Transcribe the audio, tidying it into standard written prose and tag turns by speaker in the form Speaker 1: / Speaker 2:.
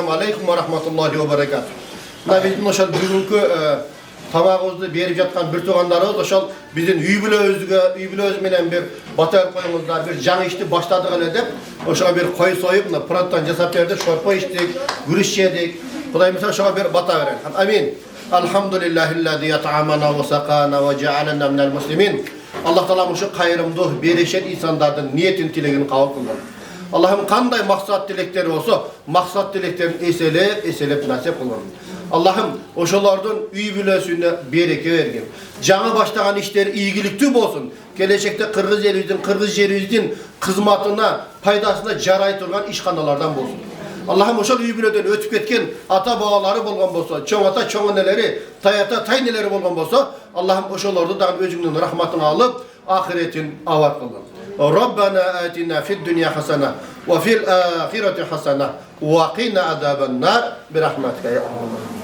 Speaker 1: Esselamu Aleyküm ve Rahmetullahi ve Berekatuhu. Bizim oşal bugünkü tamağımızı berip жатқан bir tuğanlarımız oşal bizim üybülöz menen bir batar koyumuzda bir can içti başladık öyle dep oşal bir koy soyup pırattan jasap berdik, şorpa içtik, gürüş yedik. Kuday mesela şoğa bir bata veren. Amin. Elhamdülillahillezî yet'amana ve sakana ve cealena minel muslimin. Allah Teala şu hayrımdı, bereşet insanlardan niyetin tilegini kabul kılın. Allah'ım kanday maksat dilekleri olsa, maksat dileklerini eselep nasip kılın. Allah'ım oşalardan üy bülösüne bereke vergin. Canı başlayan işleri iyigilikli olsun. Gelecekte Kırgız yerimizin kızmatına, paydasına caray turgan işkanalardan olsun. Allah'ım oşal üy bülöden ötüp ketken ata bağları bolgan bolsa, çoğ ata çoğ neleri, tayata tay neleri bolgan bolsa, Allah'ım oşalardan da özünün rahmatını alıp ahiretin avar kılın. Rabbana atina fid dünya hasana ve fil ahireti hasana ve qina azaban nar bi rahmetika ya Allah.